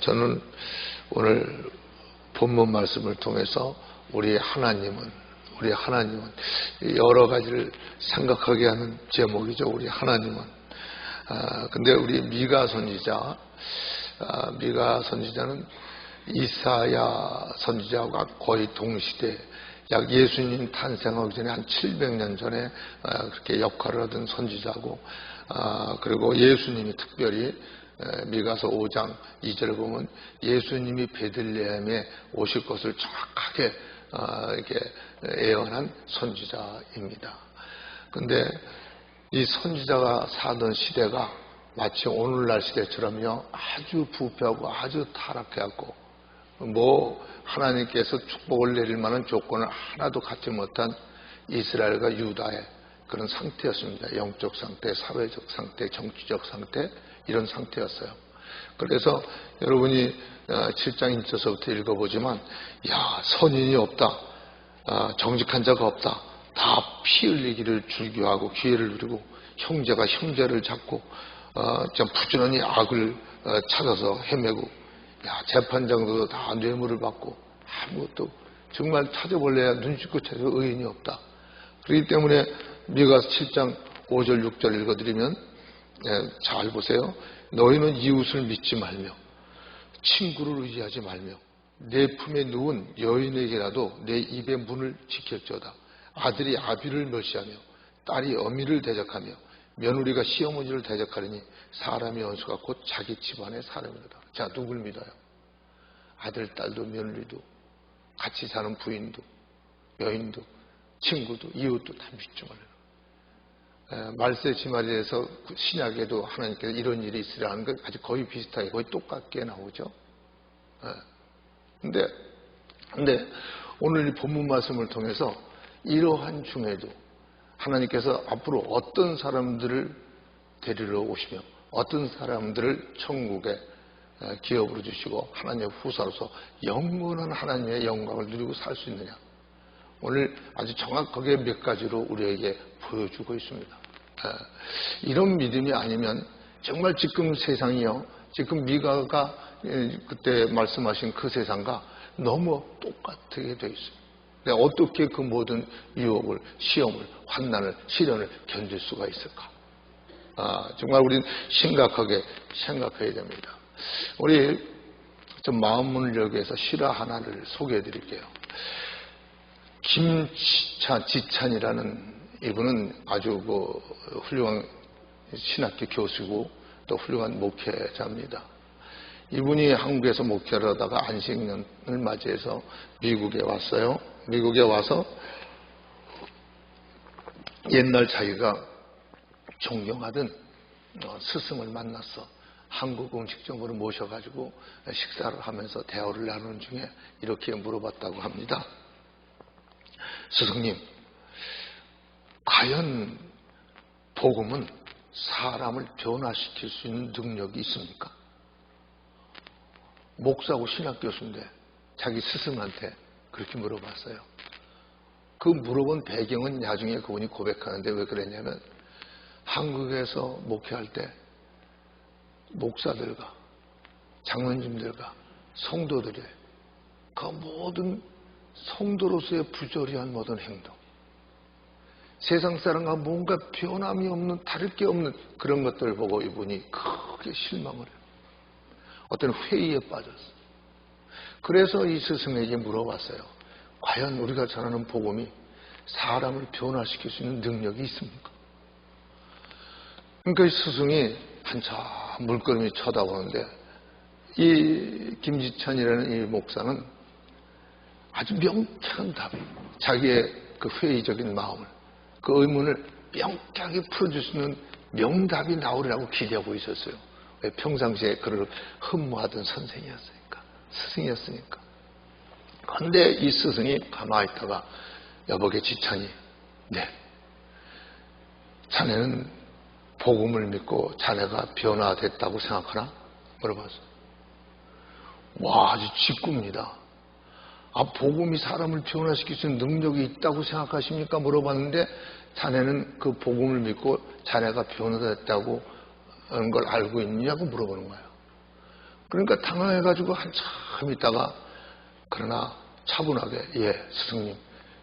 저는 오늘 본문 말씀을 통해서 우리 하나님은 여러 가지를 생각하게 하는 제목이죠. 우리 하나님은. 근데 우리 미가 선지자는 이사야 선지자와 거의 동시대, 약 예수님 탄생하기 전에 한 700년 전에 그렇게 역할을 하던 선지자고, 그리고 예수님이 특별히 미가서 5장 2절에 보면 예수님이 베들레헴에 오실 것을 정확하게 이렇게 예언한 선지자입니다. 근데 이 선지자가 사던 시대가 마치 오늘날 시대처럼요, 아주 부패하고 아주 타락해갖고 하나님께서 축복을 내릴 만한 조건을 하나도 갖지 못한 이스라엘과 유다의 그런 상태였습니다. 영적 상태, 사회적 상태, 정치적 상태, 이런 상태였어요. 그래서 여러분이 7장 1절서부터 읽어보지만, 선인이 없다, 정직한 자가 없다, 다 피 흘리기를 즐겨하고 기회를 누리고 형제가 형제를 잡고 부지런히 악을 찾아서 헤매고, 재판장도 다 뇌물을 받고 아무것도, 정말 찾아볼래야 눈씻고 찾아 의인이 없다. 그렇기 때문에 미가서 7장 5절 6절 읽어드리면, 잘 보세요. 너희는 이웃을 믿지 말며 친구를 의지하지 말며 내 품에 누운 여인에게라도 내 입의 문을 지킬지어다. 아들이 아비를 멸시하며 딸이 어미를 대적하며 며느리가 시어머니를 대적하리니 사람의 원수가 곧 자기 집안의 사람이로다. 자, 누굴 믿어요? 아들, 딸도 며느리도 같이 사는 부인도 여인도 친구도 이웃도 다 믿지 말아요. 말세 지말에서 신약에도 하나님께서 이런 일이 있으라는 건 아주 거의 비슷하게 거의 똑같게 나오죠. 근데 오늘 이 본문 말씀을 통해서 이러한 중에도 하나님께서 앞으로 어떤 사람들을 데리러 오시며 어떤 사람들을 천국에 기업으로 주시고 하나님의 후사로서 영원한 하나님의 영광을 누리고 살 수 있느냐, 오늘 아주 정확하게 몇 가지로 우리에게 보여주고 있습니다. 이런 믿음이 아니면 정말 지금 세상이요, 지금 미가가 그때 말씀하신 그 세상과 너무 똑같게 돼 있어요. 내가 어떻게 그 모든 유혹을, 시험을, 환난을, 시련을 견딜 수가 있을까? 정말 우리는 심각하게 생각해야 됩니다. 우리 좀 마음문력에서 실화 하나를 소개해 드릴게요. 김지찬이라는 이분은 아주 훌륭한 신학교 교수고 또 훌륭한 목회자입니다. 이분이 한국에서 목회를 하다가 안식년을 맞이해서 미국에 왔어요. 미국에 와서 옛날 자기가 존경하던 스승을 만났어. 한국 음식점으로 모셔가지고 식사를 하면서 대화를 나누는 중에 이렇게 물어봤다고 합니다. 스승님, 과연 복음은 사람을 변화시킬 수 있는 능력이 있습니까? 목사고 신학교수인데 자기 스승한테 그렇게 물어봤어요. 그 물어본 배경은 나중에 그분이 고백하는데 왜 그랬냐면, 한국에서 목회할 때 목사들과 장로님들과 성도들의 그 모든 성도로서의 부조리한 모든 행동, 세상 사람과 뭔가 변함이 없는, 다를 게 없는 그런 것들을 보고 이분이 크게 실망을 해요. 어떤 회의에 빠졌어요. 그래서 이 스승에게 물어봤어요. 과연 우리가 전하는 복음이 사람을 변화시킬 수 있는 능력이 있습니까? 그러니까 이 스승이 한참 물끄러미 쳐다보는데, 이 김지찬이라는 이 목사는 아주 명쾌한 답, 자기의 그 회의적인 마음을, 그 의문을 명쾌하게 풀어줄 수 있는 명답이 나오리라고 기대하고 있었어요. 왜? 평상시에 그를 흠모하던 선생이었으니까, 스승이었으니까. 그런데 이 스승이 가만히 있다가 여보게 지찬이, 네, 자네는 복음을 믿고 자네가 변화됐다고 생각하나? 물어봤어요. 와, 아주 직구입니다. 복음이 사람을 변화시킬 수 있는 능력이 있다고 생각하십니까? 물어봤는데, 자네는 그 복음을 믿고 자네가 변화됐다고 하는 걸 알고 있느냐고 물어보는 거예요. 그러니까 당황해가지고 한참 있다가 그러나 차분하게 스승님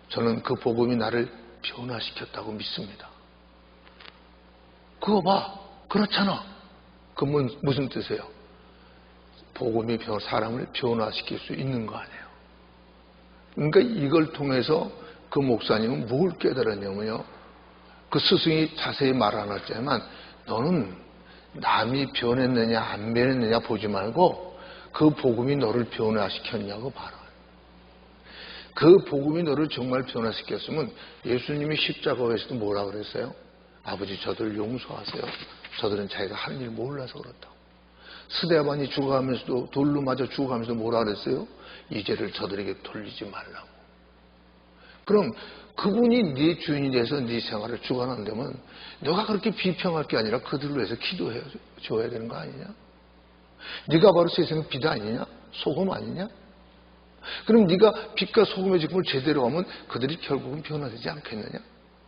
저는 그 복음이 나를 변화시켰다고 믿습니다. 그거 봐. 그렇잖아. 그건 무슨 뜻이에요? 복음이 사람을 변화시킬 수 있는 거 아니에요. 그러니까 이걸 통해서 그 목사님은 뭘 깨달았냐면요. 그 스승이 자세히 말 안 했지만 너는 남이 변했느냐 안 변했느냐 보지 말고 그 복음이 너를 변화시켰냐고 봐라. 그 복음이 너를 정말 변화시켰으면 예수님이 십자가에서도 뭐라 그랬어요? 아버지 저들을 용서하세요. 저들은 자기가 하는 일 몰라서 그렇다고. 스데반이 죽어가면서도 돌로 맞아 죽어가면서도 뭐라 그랬어요? 이 죄를 저들에게 돌리지 말라고. 그럼 그분이 네 주인이 돼서 네 생활을 주관한다면 너가 그렇게 비평할 게 아니라 그들을 위해서 기도해 줘야 되는 거 아니냐? 네가 바로 세상의 빛 아니냐? 소금 아니냐? 그럼 네가 빛과 소금의 직분을 제대로 하면 그들이 결국은 변화되지 않겠느냐?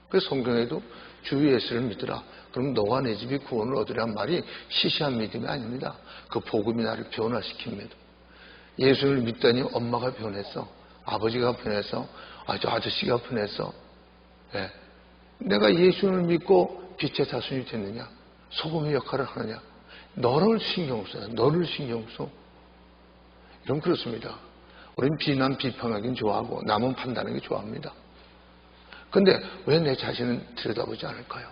그래서 성경에도 주 예수를 믿으라. 그럼 너와 내 집이 구원을 얻으란 말이 시시한 믿음이 아닙니다. 그 복음이 나를 변화시킵니다. 예수를 믿더니 엄마가 변했어. 아버지가 변했어. 저 아저씨가 변했어. 내가 예수를 믿고 빛의 자손이 됐느냐? 소금의 역할을 하느냐? 너를 신경 써요. 너를 신경 써. 이런 그렇습니다. 우리는 비난, 비평하기는 좋아하고 남은 판단하기 좋아합니다. 그런데 왜 내 자신은 들여다보지 않을까요?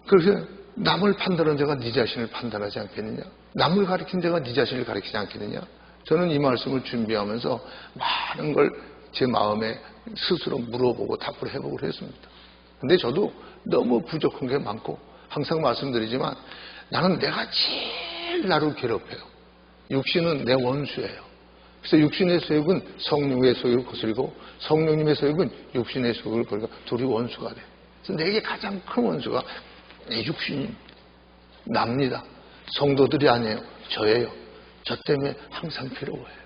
그래서 남을 판단하는 자가 네 자신을 판단하지 않겠느냐? 남을 가리킨 자가 네 자신을 가리키지 않겠느냐? 저는 이 말씀을 준비하면서 많은 걸 제 마음에 스스로 물어보고 답을 해보고 그랬습니다. 근데 저도 너무 부족한 게 많고 항상 말씀드리지만 나는 내가 제일 나를 괴롭혀요. 육신은 내 원수예요. 그래서 육신의 소욕은 성령의 소욕을 거스리고 성령님의 소욕은 육신의 소욕을 거스리고 둘이 원수가 돼요. 그래서 내게 가장 큰 원수가 내 육신이 납니다. 성도들이 아니에요. 저예요. 저 때문에 항상 괴로워해요.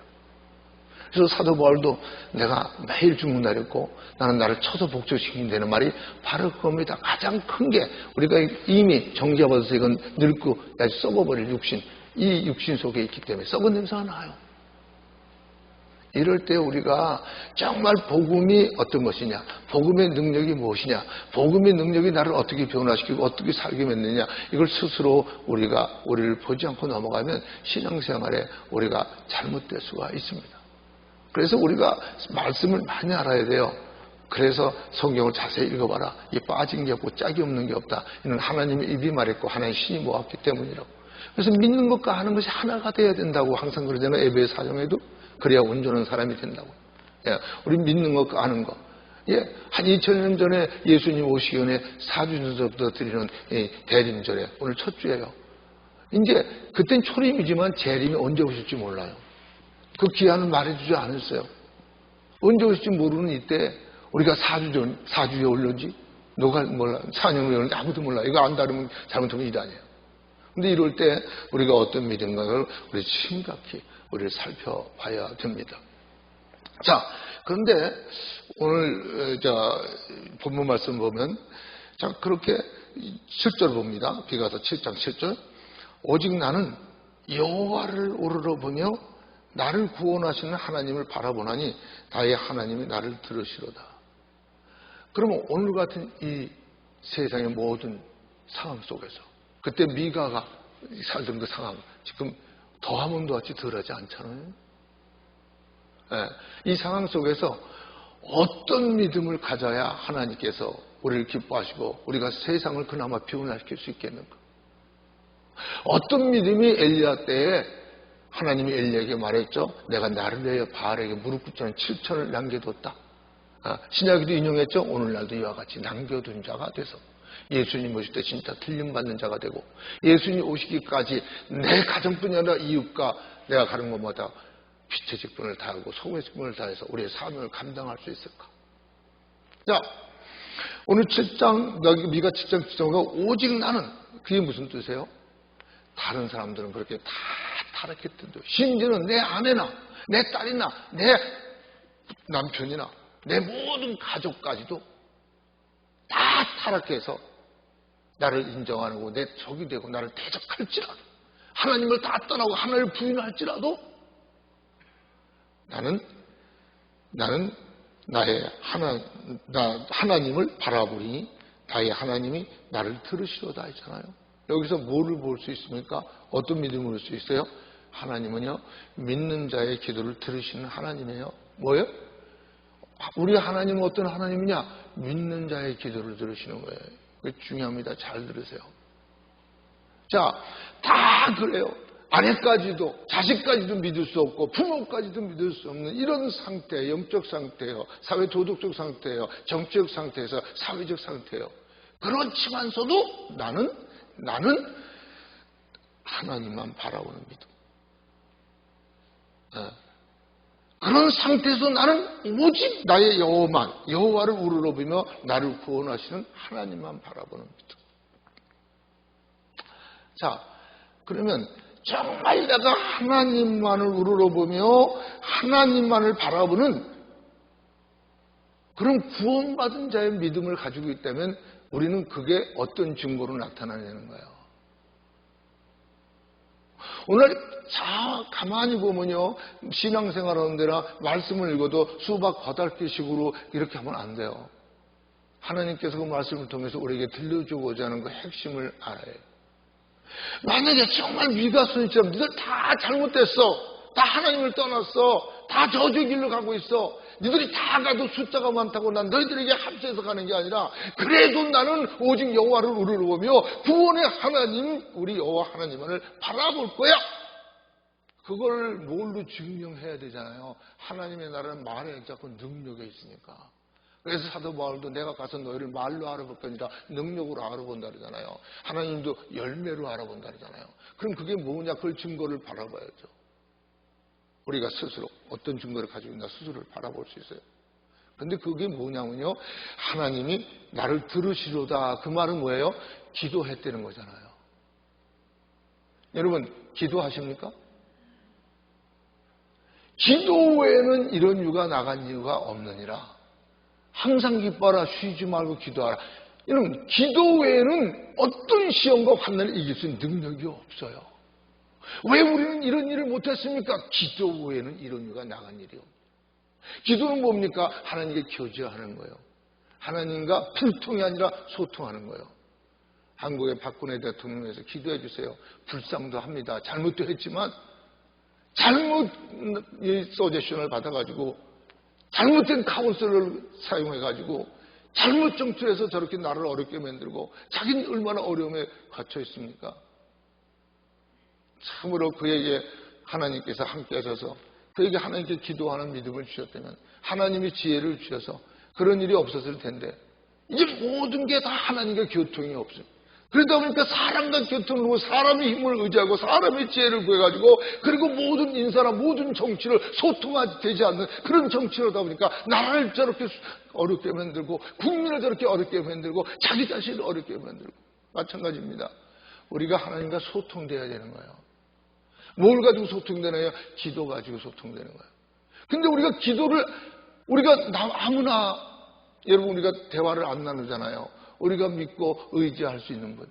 그래서 사도 바울도 내가 매일 주문하렸고 나는 나를 쳐서 복종시킨다는 말이 바로 그겁니다. 가장 큰 게 우리가 이미 정죄받아서 이건 늙고 아주 썩어버릴 육신, 이 육신 속에 있기 때문에 썩은 냄새가 나요. 이럴 때 우리가 정말 복음이 어떤 것이냐, 복음의 능력이 무엇이냐, 복음의 능력이 나를 어떻게 변화시키고 어떻게 살게 만드냐, 이걸 스스로 우리를 보지 않고 넘어가면 신앙생활에 우리가 잘못될 수가 있습니다. 그래서 우리가 말씀을 많이 알아야 돼요. 그래서 성경을 자세히 읽어봐라. 이 빠진 게 없고 짝이 없는 게 없다. 이는 하나님의 입이 말했고 하나님 신이 모았기 때문이라고. 그래서 믿는 것과 하는 것이 하나가 돼야 된다고 항상 그러잖아요. 에베소 4장에도. 그래야 온전한 사람이 된다고. 우리 믿는 것과 아는 것. 한 2000년 전에 예수님 오시기 전에 사주전서부터 드리는 대림절에 오늘 첫 주예요. 이제 그땐 초림이지만 재림이 언제 오실지 몰라요. 그 기한을 말해주지 않았어요. 언제 오실지 모르는 이때 우리가 4주에 올렸지 누가 몰라. 4년을 올렸는지 아무도 몰라. 이거 안 다르면 잘못하면 일 아니에요. 근데 이럴 때 우리가 어떤 믿음가를 우리 심각히 우리를 살펴봐야 됩니다. 자, 그런데 오늘 본문 말씀 보면 자 그렇게 7절 봅니다. 비가서 7장 7절. 오직 나는 여호와를 오르러 보며 나를 구원하시는 하나님을 바라보나니 나의 하나님이 나를 들으시로다. 그러면 오늘 같은 이 세상의 모든 상황 속에서 그때 미가가 살던 그 상황 지금 더하면 더하지 덜하지 않잖아요. 이 상황 속에서 어떤 믿음을 가져야 하나님께서 우리를 기뻐하시고 우리가 세상을 그나마 변화시킬 수 있겠는가? 어떤 믿음이 엘리야 때에 하나님이 엘리야에게 말했죠. 내가 나를 위하여 바알에게 무릎 꿇자는 7천을 남겨뒀다. 신약에도 인용했죠. 오늘날도 이와 같이 남겨둔 자가 돼서 예수님 오실 때 진짜 틀림받는 자가 되고 예수님 오시기까지 내 가정뿐이 아니라 이웃과 내가 가는 곳마다 빛의 직분을 다하고 소금의 직분을 다해서 우리의 사명을 감당할 수 있을까? 자, 오늘 7장, 미가 7장 7장가 오직 나는 그게 무슨 뜻이에요? 다른 사람들은 그렇게 다 타락했던데 심지어는 내 아내나 내 딸이나 내 남편이나 내 모든 가족까지도 다 타락해서 나를 인정하고 내 적이 되고 나를 대적할지라도 하나님을 다 떠나고 하나님을 부인할지라도 나는 나의 하나님을 바라보니 나의 하나님이 나를 들으시로다 했잖아요. 여기서 뭐를 볼 수 있습니까? 어떤 믿음을 볼 수 있어요? 하나님은요, 믿는 자의 기도를 들으시는 하나님이에요. 뭐예요? 우리 하나님은 어떤 하나님이냐? 믿는 자의 기도를 들으시는 거예요. 그게 중요합니다. 잘 들으세요. 자, 다 그래요. 아내까지도, 자식까지도 믿을 수 없고, 부모까지도 믿을 수 없는 이런 상태, 영적 상태예요. 사회 도덕적 상태예요. 정치적 상태에서 사회적 상태예요. 그렇지만서도 나는 하나님만 바라보는 믿음. 그런 상태에서 나는 오직 나의 여호와를 우러러보며 나를 구원하시는 하나님만 바라보는 믿음. 자, 그러면 정말 내가 하나님만을 우러러보며 하나님만을 바라보는 그런 구원받은 자의 믿음을 가지고 있다면 우리는 그게 어떤 증거로 나타나는 거예요. 오늘 가만히 보면요, 신앙생활 하는 데나 말씀을 읽어도 수박 8개씩으로 이렇게 하면 안 돼요. 하나님께서 그 말씀을 통해서 우리에게 들려주고자 하는 그 핵심을 알아요. 만약에 정말 미가순이처럼 니들 다 잘못됐어, 다 하나님을 떠났어, 다 저주의 길로 가고 있어, 니들이 다 가도 숫자가 많다고 난 너희들에게 합세해서 가는 게 아니라 그래도 나는 오직 여호와를 우러러보며 구원의 하나님, 우리 여호와 하나님만을 바라볼 거야. 그걸 뭘로 증명해야 되잖아요. 하나님의 나라는 말에 자꾸 능력에 있으니까. 그래서 사도 바울도 내가 가서 너희를 말로 알아볼 게 아니라 능력으로 알아본다 그러잖아요. 하나님도 열매로 알아본다 그러잖아요. 그럼 그게 뭐냐? 그걸 증거를 바라봐야죠. 우리가 스스로 어떤 증거를 가지고 있나 스스로를 바라볼 수 있어요. 그런데 그게 뭐냐면요, 하나님이 나를 들으시로다. 그 말은 뭐예요? 기도했다는 거잖아요. 여러분, 기도하십니까? 기도 외에는 이런 유가 나간 이유가 없느니라. 항상 기뻐하라, 쉬지 말고 기도하라. 여러분, 기도 외에는 어떤 시험과 환난을 이길 수 있는 능력이 없어요. 왜 우리는 이런 일을 못했습니까? 기도 외에는 이런 이유가 나간 일이요. 기도는 뭡니까? 하나님께 교제하는 거예요. 하나님과 불통이 아니라 소통하는 거예요. 한국의 박근혜 대통령에서 기도해 주세요. 불쌍도 합니다. 잘못도 했지만 잘못 서제션을 받아가지고 잘못된 카운슬을 사용해가지고 잘못 정치해서 저렇게 나라를 어렵게 만들고 자기는 얼마나 어려움에 갇혀 있습니까? 참으로 그에게 하나님께서 함께 하셔서 그에게 하나님께 기도하는 믿음을 주셨다면 하나님이 지혜를 주셔서 그런 일이 없었을 텐데 이제 모든 게 다 하나님과 교통이 없습니다. 그러다 보니까 사람과 교통을 하고 사람의 힘을 의지하고 사람의 지혜를 구해가지고 그리고 모든 인사나 모든 정치를 소통되지 않는 그런 정치를 하다 보니까 나라를 저렇게 어렵게 만들고 국민을 저렇게 어렵게 만들고 자기 자신을 어렵게 만들고 마찬가지입니다. 우리가 하나님과 소통돼야 되는 거예요. 뭘 가지고 소통되나요? 기도 가지고 소통되는 거예요. 근데 우리가 기도를 아무나 여러분 우리가 대화를 안 나누잖아요. 우리가 믿고 의지할 수 있는 분,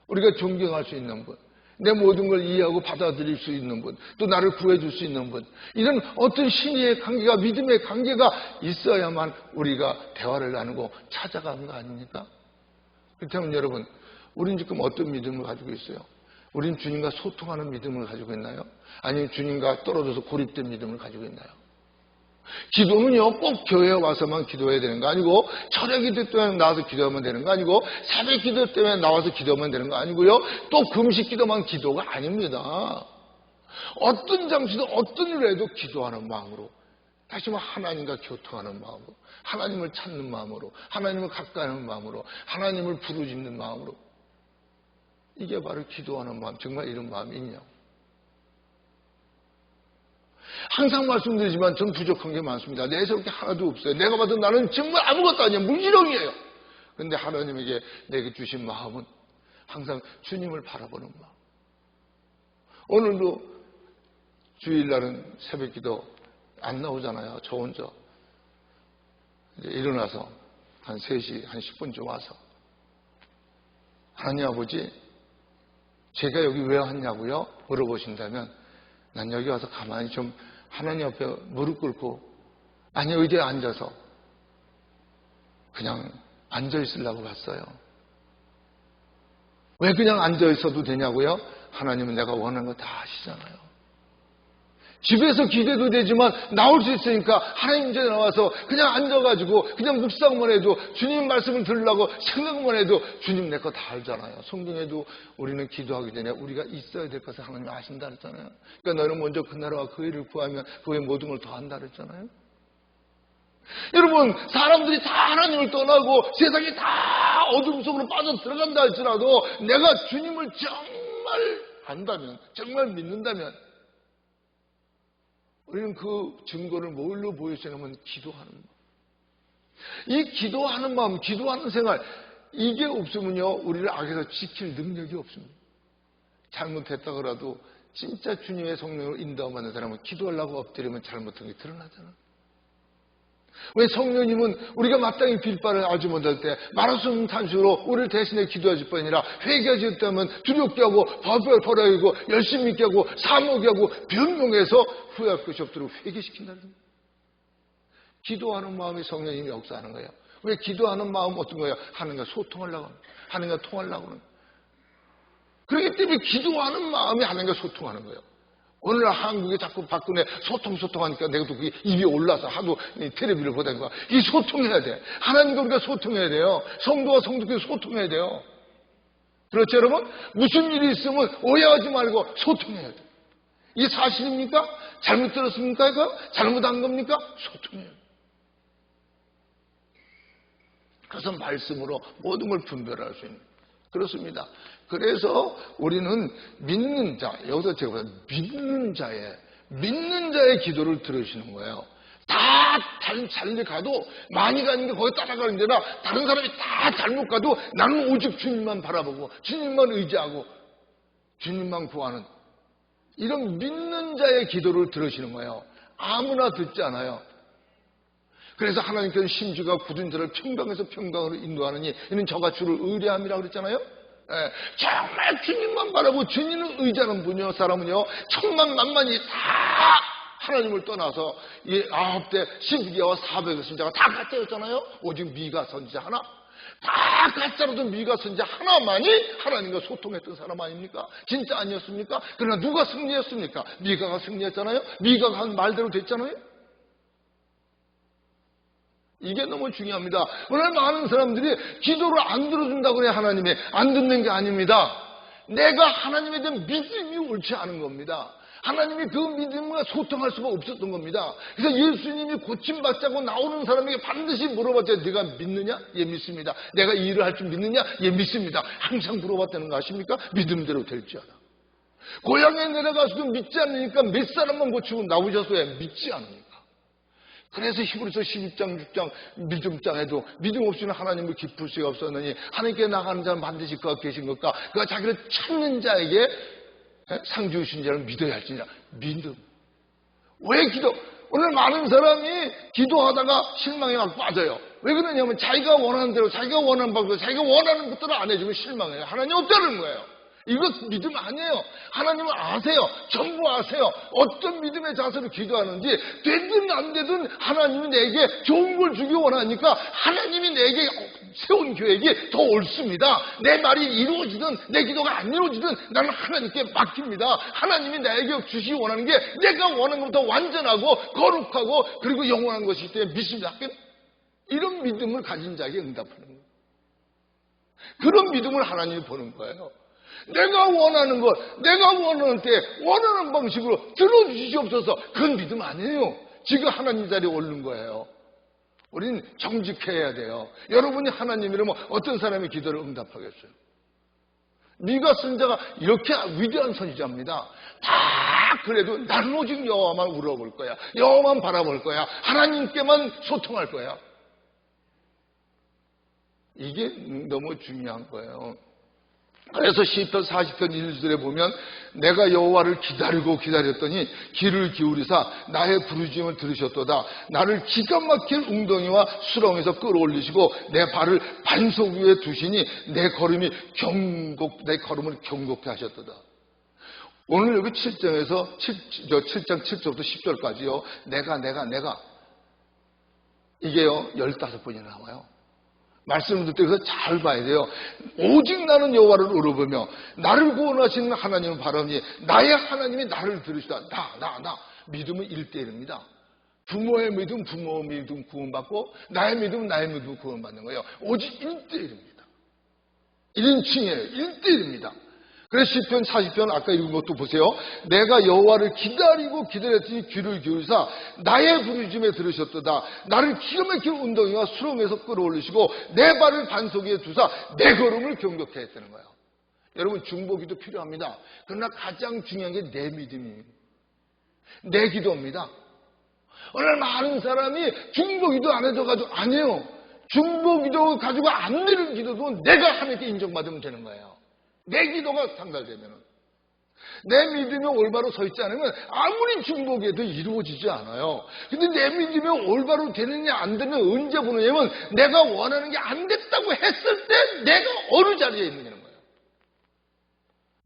우리가 존경할 수 있는 분, 내 모든 걸 이해하고 받아들일 수 있는 분, 또 나를 구해줄 수 있는 분, 이런 어떤 신의의 관계가, 믿음의 관계가 있어야만 우리가 대화를 나누고 찾아가는 거 아닙니까? 그렇다면 여러분, 우리는 지금 어떤 믿음을 가지고 있어요? 우리는 주님과 소통하는 믿음을 가지고 있나요? 아니면 주님과 떨어져서 고립된 믿음을 가지고 있나요? 기도는요, 꼭 교회에 와서만 기도해야 되는 거 아니고, 철야 기도 때문에 나와서 기도하면 되는 거 아니고, 새벽 기도 때문에 나와서 기도하면 되는 거 아니고요, 또 금식 기도만 기도가 아닙니다. 어떤 장소든 어떤 일을 해도 기도하는 마음으로, 다시 말해 하나님과 교통하는 마음으로, 하나님을 찾는 마음으로, 하나님을 가까이 하는 마음으로, 하나님을 부르짖는 마음으로, 이게 바로 기도하는 마음. 정말 이런 마음이 있냐고. 항상 말씀드리지만 전 부족한 게 많습니다. 내세울 게 하나도 없어요. 내가 봐도 나는 정말 아무것도 아니에요. 무지렁이에요. 그런데 하나님에게 내게 주신 마음은 항상 주님을 바라보는 마음. 오늘도 주일날은 새벽기도 안 나오잖아요. 저 혼자 이제 일어나서 한 3시, 한 10분쯤 와서 하나님 아버지, 제가 여기 왜 왔냐고요? 물어보신다면 난 여기 와서 가만히 좀 하나님 앞에 무릎 꿇고 아니 의자에 앉아서 그냥 앉아 있으려고 왔어요. 왜 그냥 앉아 있어도 되냐고요? 하나님은 내가 원하는 거 다 아시잖아요. 집에서 기대도 되지만 나올 수 있으니까 하나님 전에 나와서 그냥 앉아가지고 그냥 묵상만 해도 주님 말씀을 들으려고 생각만 해도 주님 내 거 다 알잖아요. 성경에도 우리는 기도하기 전에 우리가 있어야 될 것을 하나님 아신다 그랬잖아요. 그러니까 너는 먼저 그 나라와 그 일을 구하면 그 외 모든 걸 더한다 그랬잖아요. 여러분 사람들이 다 하나님을 떠나고 세상이 다 어둠 속으로 빠져 들어간다 할지라도 내가 주님을 정말 안다면 정말 믿는다면 우리는 그 증거를 뭘로 보여주냐면 기도하는 마음. 이 기도하는 마음, 기도하는 생활 이게 없으면요 우리를 악에서 지킬 능력이 없습니다. 잘못했다 그래도 진짜 주님의 성령으로 인도받는 사람은 기도하려고 엎드리면 잘못한 게 드러나잖아요. 왜 성령님은 우리가 마땅히 빌 바를 알지 못할 때 말할 수 없는 탄식으로 우리를 대신해 기도하실 뿐 아니라 회개하지 못하면 두렵게 하고 벌벌하고 열심히 믿게 하고 사모하게 하고 변명해서 후회할 것이 없도록 회개시킨다는 겁니다. 기도하는 마음이 성령님이 역사하는 거예요. 왜 기도하는 마음 어떤 거예요? 하나님과 소통하려고 합니다. 하나님과 통하려고 합니다. 그렇기 때문에 기도하는 마음이 하나님과 소통하는 거예요. 오늘날 한국에 자꾸 박근혜 소통하니까 내가 또 그게 입이 올라서 하도 텔레비를 보다니까 이 소통해야 돼. 하나님과 우리가 소통해야 돼요. 성도와 성도끼리 소통해야 돼요. 그렇죠 여러분? 무슨 일이 있으면 오해하지 말고 소통해야 돼. 이게 사실입니까? 잘못 들었습니까? 이거? 잘못한 겁니까? 소통해야 돼. 그래서 말씀으로 모든 걸 분별할 수 있는 그렇습니다. 그래서 우리는 믿는 자, 여기서 제가 믿는 자의 기도를 들으시는 거예요. 다 잘 가도 많이 가는 게 거기 따라가는 데나 다른 사람이 다 잘못 가도 나는 오직 주님만 바라보고 주님만 의지하고 주님만 구하는 이런 믿는 자의 기도를 들으시는 거예요. 아무나 듣지 않아요. 그래서 하나님께서는 심지가 굳은 자를 평강에서 평강으로 인도하느니 이는 저가 주를 의뢰함이라고 그랬잖아요. 정말 주님만 바라고 주님을 의지하는 분이요 사람은요 천만만만이 다 하나님을 떠나서 이 9대 신기와 400의 선지자가 다 가짜였잖아요. 오직 미가 선지자 하나 다 가짜로도 미가 선지자 하나만이 하나님과 소통했던 사람 아닙니까? 진짜 아니었습니까? 그러나 누가 승리했습니까? 미가가 승리했잖아요. 미가가 한 말대로 됐잖아요. 이게 너무 중요합니다. 오늘 많은 사람들이 기도를 안 들어준다고 그래 하나님이 안 듣는 게 아닙니다. 내가 하나님에 대한 믿음이 옳지 않은 겁니다. 하나님이 그 믿음과 소통할 수가 없었던 겁니다. 그래서 예수님이 고침받자고 나오는 사람에게 반드시 물어봤대요. 네가 믿느냐? 예 믿습니다. 내가 이 일을 할 줄 믿느냐? 예 믿습니다. 항상 물어봤다는 거 아십니까? 믿음대로 될지어다. 고향에 내려가서도 믿지 않으니까 몇 사람만 고치고 나오셔서야 믿지 않으니까. 그래서 히브리서 12장 6장 믿음장에도 믿음 없이는 하나님을 기쁠 수가 없었느니 하나님께 나가는 자는 반드시 그가 계신 것과 그가 자기를 찾는 자에게 상 주신 자를 믿어야 할지니라. 믿음. 왜 기도? 오늘 많은 사람이 기도하다가 실망에 막 빠져요. 왜 그러냐면 자기가 원하는 대로 자기가 원하는 방법으로 자기가 원하는 것들을 안 해주면 실망해요. 하나님 없다는 거예요. 이거 믿음 아니에요. 하나님은 아세요. 전부 아세요. 어떤 믿음의 자세로 기도하는지 되든 안 되든 하나님이 내게 좋은 걸 주기 원하니까 하나님이 내게 세운 계획이 더 옳습니다. 내 말이 이루어지든 내 기도가 안 이루어지든 나는 하나님께 맡깁니다. 하나님이 나에게 주시기 원하는 게 내가 원하는 것보다 완전하고 거룩하고 그리고 영원한 것이기 때문에 믿습니다. 이런 믿음을 가진 자에게 응답하는 거예요. 그런 믿음을 하나님이 보는 거예요. 내가 원하는 것, 내가 원하는 때 원하는 방식으로 들어주시옵소서. 그건 믿음 아니에요. 지금 하나님 자리에 오른 거예요. 우리는 정직해야 돼요. 여러분이 하나님이라면 어떤 사람의 기도를 응답하겠어요? 미가 선지자가 이렇게 위대한 선지자입니다. 다 그래도 나는 오직 여호와만 울어볼 거야. 여호와만 바라볼 거야. 하나님께만 소통할 거야. 이게 너무 중요한 거예요. 그래서 시편 40편 1절에 보면 내가 여호와를 기다리고 기다렸더니 귀를 기울이사 나의 부르짖음을 들으셨도다. 나를 기가 막힌 웅덩이와 수렁에서 끌어올리시고 내 발을 반석 위에 두시니 내 걸음을 경곡케 하셨도다. 오늘 여기 7장에서 7장 7절부터 10절까지요. 내가 이게요 15번이나 나와요. 말씀을 듣기 위해서 잘 봐야 돼요. 오직 나는 여호와를 의뢰하며 나를 구원하시는 하나님을 바라니 나의 하나님이 나를 들으시다. 나 믿음은 1대1입니다. 부모의 믿음 구원받고 나의 믿음 나의 믿음 구원받는 거예요. 오직 1대1입니다. 1인칭이에요. 1대1입니다. 그래서 시편 40편 아까 읽은 것도 보세요. 내가 여호와를 기다리고 기다렸더니 귀를 기울이사 나의 부르짖음에 들으셨도다. 나를 기가 막힌 웅덩이와 수렁에서 끌어올리시고 내 발을 반석 위에 두사 내 걸음을 경고케 했다는 거예요. 여러분 중보기도 필요합니다. 그러나 가장 중요한 게 내 믿음이에요. 내 기도입니다. 오늘 많은 사람이 중보기도 안 해줘가지고 아니에요. 중보기도 가지고 안 되는 기도도 내가 하나님께 인정받으면 되는 거예요. 내 기도가 상달되면 내 믿음이 올바로 서 있지 않으면 아무리 중보기에도 이루어지지 않아요. 근데 내 믿음이 올바로 되느냐 안 되느냐 언제 보느냐면 내가 원하는 게 안 됐다고 했을 때 내가 어느 자리에 있느냐는 거예요.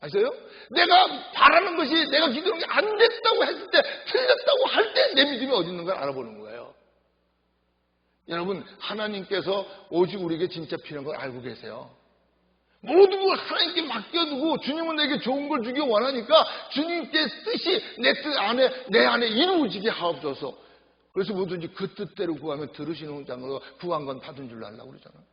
아세요? 내가 바라는 것이 내가 기도하는 게 안 됐다고 했을 때 틀렸다고 할 때 내 믿음이 어디 있는 걸 알아보는 거예요. 여러분 하나님께서 오직 우리에게 진짜 필요한 걸 알고 계세요. 모든 걸 하나님께 맡겨두고 주님은 내게 좋은 걸 주기 원하니까 주님께 뜻이 내 안에 이루어지게 하옵소서. 그래서 뭐든지 그 뜻대로 구하면 들으시는 자로 구한 건 받은 줄로 알라고 그러잖아요.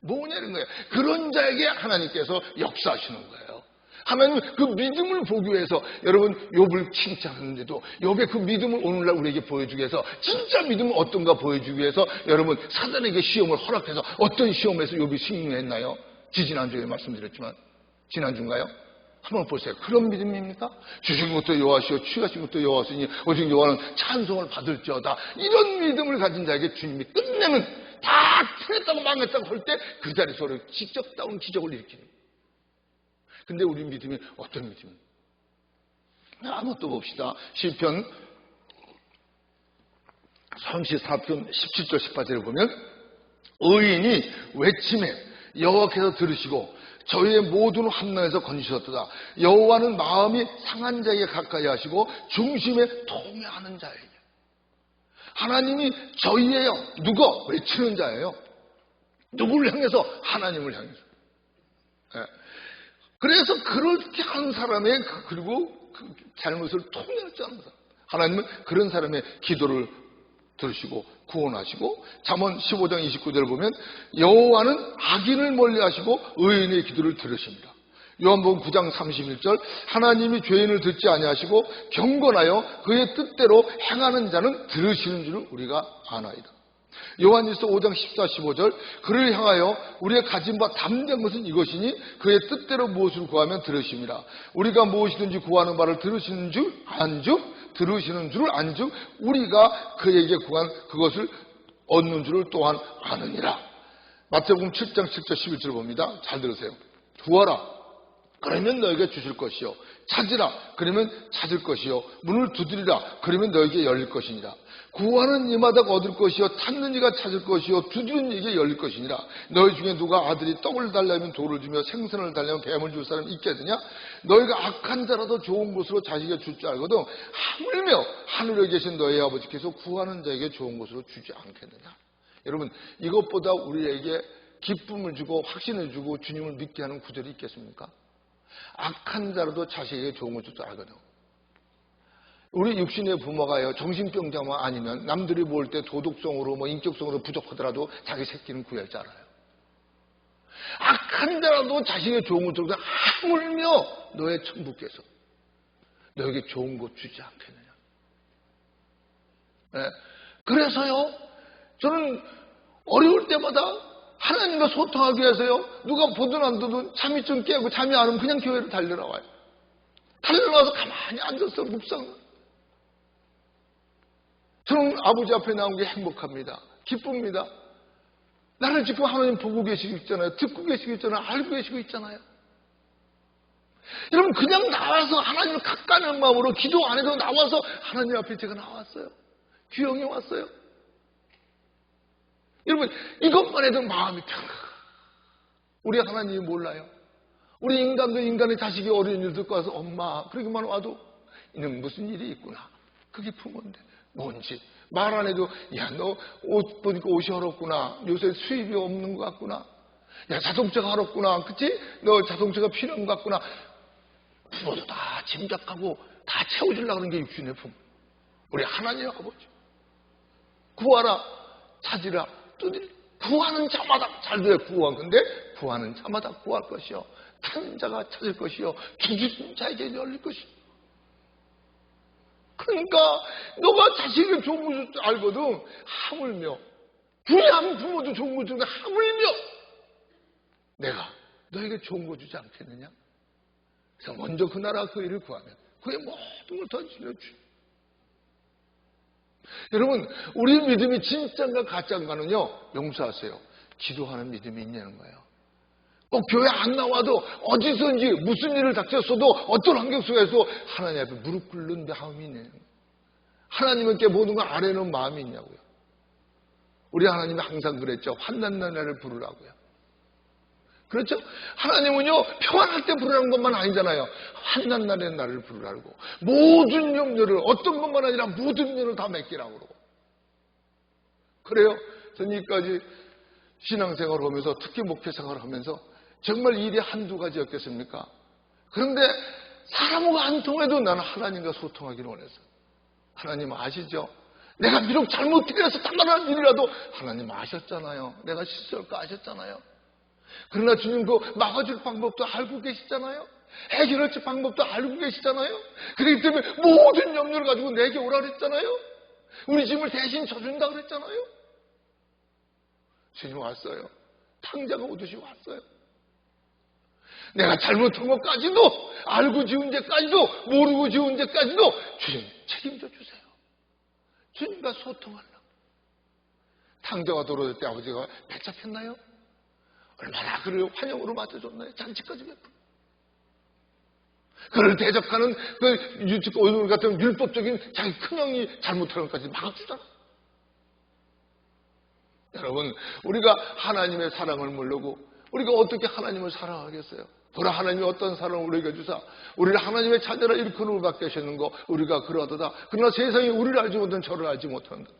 뭐냐는 거예요. 그런 자에게 하나님께서 역사하시는 거예요. 하나님은 그 믿음을 보기 위해서 여러분 욥을 칭찬하는데도 욥의 그 믿음을 오늘날 우리에게 보여주기 위해서 진짜 믿음은 어떤가 보여주기 위해서 여러분 사단에게 시험을 허락해서 어떤 시험에서 욥이 승리했나요? 지난주에 말씀드렸지만 지난주인가요? 한번 보세요. 그런 믿음입니까? 주신 것도 여호와시오 취하신 것도 여호와시니 오직 여호와는 찬송을 받을지어다. 이런 믿음을 가진 자에게 주님이 끝내면 다 틀렸다고 망했다고 할 때 그 자리에서 직접다운 기적을 일으키는. 근데 우리 믿음이 어떤 믿음입니까? 한번 또 봅시다. 시편 34편 17절 18절에 보면 의인이 외침에 여호와께서 들으시고 저희의 모든 환난에서 건지셨도다. 여호와는 마음이 상한 자에게 가까이 하시고 중심에 통회하는 자에게. 하나님이 저희예요. 누가 외치는 자예요. 누구를 향해서? 하나님을 향해서. 네. 그래서 그렇게 한 사람의 그리고 그 잘못을 통일하지 않는 사람. 하나님은 그런 사람의 기도를 들으시고 구원하시고 잠언 15장 29절을 보면 여호와는 악인을 멀리하시고 의인의 기도를 들으십니다. 요한복음 9장 31절 하나님이 죄인을 듣지 아니하시고 경건하여 그의 뜻대로 행하는 자는 들으시는 줄을 우리가 아나이다. 요한일서 5장 14, 15절 그를 향하여 우리의 가진 바 담대한 것은 이것이니 그의 뜻대로 무엇을 구하면 들으십니다. 우리가 무엇이든지 구하는 바를 들으시는 줄 안즉 들으시는 줄을 안즉 우리가 그에게 구한 그것을 얻는 줄을 또한 아느니라. 마태복음 7장 7절 11절 봅니다. 잘 들으세요. 구하라 그러면 너에게 주실 것이요 찾으라 그러면 찾을 것이요 문을 두드리라 그러면 너에게 열릴 것이니라. 구하는 이마다 얻을 것이요 찾는 이가 찾을 것이요 두드리는 이에게 열릴 것이니라. 너희 중에 누가 아들이 떡을 달라면 돌을 주며 생선을 달라면 뱀을 줄 사람이 있겠느냐? 너희가 악한 자라도 좋은 것으로 자식에게 줄 줄 알거든 하물며 하늘에 계신 너희 아버지께서 구하는 자에게 좋은 것으로 주지 않겠느냐? 여러분 이것보다 우리에게 기쁨을 주고 확신을 주고 주님을 믿게 하는 구절이 있겠습니까? 악한 자라도 자식에게 좋은 것을 줄 줄 알거든. 우리 육신의 부모가요 정신병자만 아니면 남들이 볼 때 도덕성으로 인격성으로 부족하더라도 자기 새끼는 구할 줄 알아요. 악한 자라도 자식에게 좋은 것을 주고 하물며 너의 천부께서 너에게 좋은 것 주지 않겠느냐. 네. 그래서요 저는 어려울 때마다 하나님과 소통하기 위해서요 누가 보든 안 보든 잠이 좀 깨고 잠이 안 오면 그냥 교회로 달려나와요. 달려나와서 가만히 앉아서 묵상. 저는 아버지 앞에 나온 게 행복합니다. 기쁩니다. 나를 지금 하나님 보고 계시고 있잖아요. 듣고 계시고 있잖아요. 알고 계시고 있잖아요. 여러분 그냥 나와서 하나님을 가까운 마음으로 기도 안 해도 나와서 하나님 앞에 제가 나왔어요. 귀영이 왔어요. 여러분 이것만 해도 마음이 평가. 우리 하나님이 몰라요. 우리 인간도 인간의 자식이 어려운 일 듣고 와서 엄마 그러기만 와도 이는 무슨 일이 있구나. 그게 부모인데 뭔지 말 안 해도 야 너 옷 보니까 옷이 어렵구나. 요새 수입이 없는 것 같구나. 야 자동차가 어렵구나. 그치? 너 자동차가 필요한 것 같구나. 부모도 다 짐작하고 다 채워주려고 하는 게 육신의 부모. 우리 하나님 아버지 구하라 찾으라 두드리라. 구하는 자마다 잘 들어요. 구한 건데 구하는 자마다 구할 것이요 찾는 자가 찾을 것이요 두드리는 자에게 열릴 것이요. 그러니까 너가 자식을 좋은 거 알거든. 하물며 불의한 부모도 좋은 거 주는데 하물며 내가 너에게 좋은 거 주지 않겠느냐. 그래서 먼저 그 나라 그 일을 구하면 그의 모든 걸 더 주려주. 여러분 우리 믿음이 진짜인가 가짜인가는요 용서하세요. 기도하는 믿음이 있냐는 거예요. 꼭 교회 안 나와도 어디서든지 무슨 일을 닥쳤어도 어떤 환경 속에서 하나님 앞에 무릎 꿇는 마음이 있냐는 거예요. 하나님께 모든 걸 아뢰는 마음이 있냐고요. 우리 하나님이 항상 그랬죠. 환난 날을 부르라고요. 그렇죠? 하나님은요 평안할 때 부르라는 것만 아니잖아요. 환난 날에 나를 부르라고. 모든 염려를 어떤 것만 아니라 모든 염려를 다 맡기라고 그러고. 그래요. 저는 여기까지 신앙생활을 하면서 특히 목회생활을 하면서 정말 일이 한두 가지였겠습니까? 그런데 사람과 안 통해도 나는 하나님과 소통하기를 원했어요. 하나님 아시죠? 내가 비록 잘못해서 단단한 일이라도 하나님 아셨잖아요. 내가 실수할 거 아셨잖아요. 그러나 주님 그 막아줄 방법도 알고 계시잖아요. 해결할 방법도 알고 계시잖아요. 그렇기 때문에 모든 염려를 가지고 내게 오라 그랬잖아요. 우리 짐을 대신 져준다 그랬잖아요. 주님 왔어요. 탕자가 오듯이 왔어요. 내가 잘못한 것까지도 알고 지은 죄까지도 모르고 지은 죄까지도 주님 책임져 주세요. 주님과 소통하려고. 탕자가 돌아올 때 아버지가 배척했나요? 얼마나 그를 환영으로 맞아줬나요? 잔치까지 베풀고. 그를 대적하는 그 오늘 같은 율법적인 자기 큰형이 잘못하는 것까지 막아주잖아. 여러분 우리가 하나님의 사랑을 모르고 우리가 어떻게 하나님을 사랑하겠어요? 보라 하나님이 어떤 사랑을 우리에게 주사 우리를 하나님의 자녀라 일컬음을 받게 하시는 거 우리가 그러하도다. 그러나 세상이 우리를 알지 못하는 저를 알지 못한다.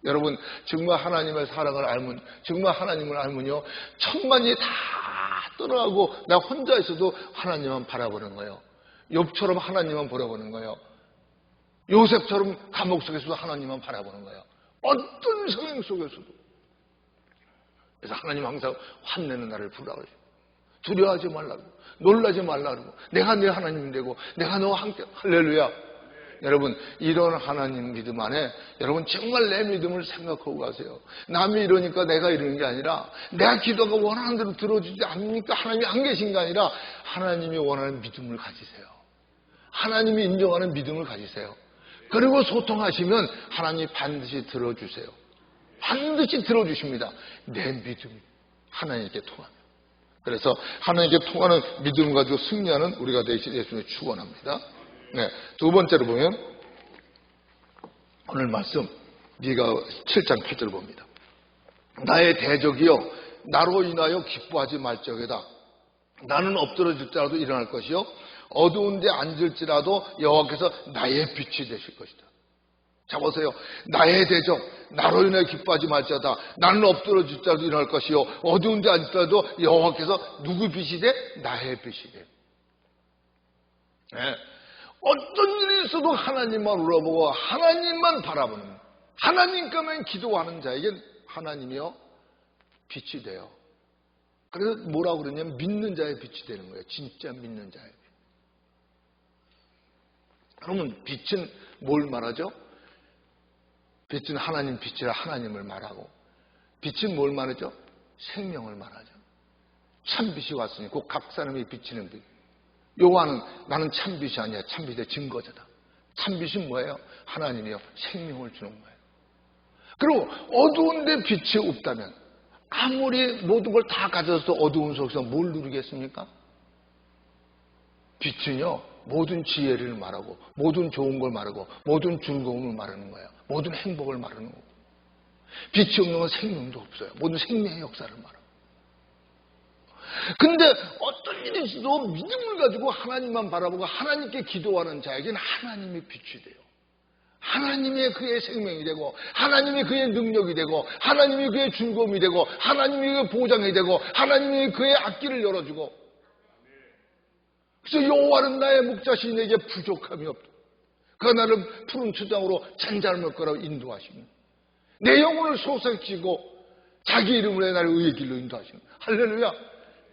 여러분 정말 하나님의 사랑을 알면 정말 하나님을 알면요 천만이 다 떠나가고 나 혼자 있어도 하나님만 바라보는 거예요. 욥처럼 하나님만 바라보는 거예요. 요셉처럼 감옥 속에서도 하나님만 바라보는 거예요. 어떤 상황 속에서도. 그래서 하나님 항상 환내는 나를 부르라고 그러죠. 두려워하지 말라고 놀라지 말라고 내가 네 하나님 되고 내가 너와 함께 할렐루야. 여러분 이런 하나님 믿음 안에 여러분 정말 내 믿음을 생각하고 가세요. 남이 이러니까 내가 이러는 게 아니라 내가 기도가 원하는 대로 들어주지 않으니까 하나님이 안 계신 게 아니라 하나님이 원하는 믿음을 가지세요. 하나님이 인정하는 믿음을 가지세요. 그리고 소통하시면 하나님이 반드시 들어주세요. 반드시 들어주십니다. 내 믿음이 하나님께 통합니다. 그래서 하나님께 통하는 믿음을 가지고 승리하는 우리가 되시길 예수님을 축원합니다. 네, 두 번째로 보면 오늘 말씀 네가 7장 8절을 봅니다. 나의 대적이여 나로 인하여 기뻐하지 말적이다. 나는 엎드러질지라도 일어날 것이요 어두운 데 앉을지라도 여호와께서 나의 빛이 되실 것이다. 자 보세요. 나의 대적 나로 인하여 기뻐하지 말지어다. 나는 엎드러질지라도 일어날 것이요 어두운 데 앉을지라도 여호와께서 누구 빛이 돼? 나의 빛이 돼. 네. 어떤 일이 있어도 하나님만 울어보고 하나님만 바라보는 하나님께만 기도하는 자에겐 하나님이요 빛이 돼요. 그래서 뭐라고 그러냐면 믿는 자의 빛이 되는 거예요. 진짜 믿는 자의 빛. 그러면 빛은 뭘 말하죠? 빛은 하나님 빛이라 하나님을 말하고 빛은 뭘 말하죠? 생명을 말하죠. 참 빛이 왔으니 곧 각 사람이 비치는 빛. 요한은 나는 참빛이 아니야. 참빛의 증거자다. 참빛이 뭐예요? 하나님이요. 생명을 주는 거예요. 그리고 어두운 데 빛이 없다면 아무리 모든 걸 다 가져서 어두운 속에서 뭘 누리겠습니까? 빛은요, 모든 지혜를 말하고, 모든 좋은 걸 말하고, 모든 즐거움을 말하는 거예요. 모든 행복을 말하는 거고. 빛이 없는 건 생명도 없어요. 모든 생명의 역사를 말하고. 근데 어떤 일이 있어도 믿음을 가지고 하나님만 바라보고 하나님께 기도하는 자에게는 하나님의 빛이 돼요. 하나님의 그의 생명이 되고, 하나님이 그의 능력이 되고, 하나님이 그의 즐거움이 되고, 하나님이 그의 보장이 되고, 하나님이 그의 앞길을 열어주고. 그래서 여호와는 나의 목자시니 내게 부족함이 없다. 그가 나를 푸른 초장으로 잔잔할 거라고 인도하십니다. 내 영혼을 소생시키고 자기 이름으로 나를 의의 길로 인도하십니다. 할렐루야.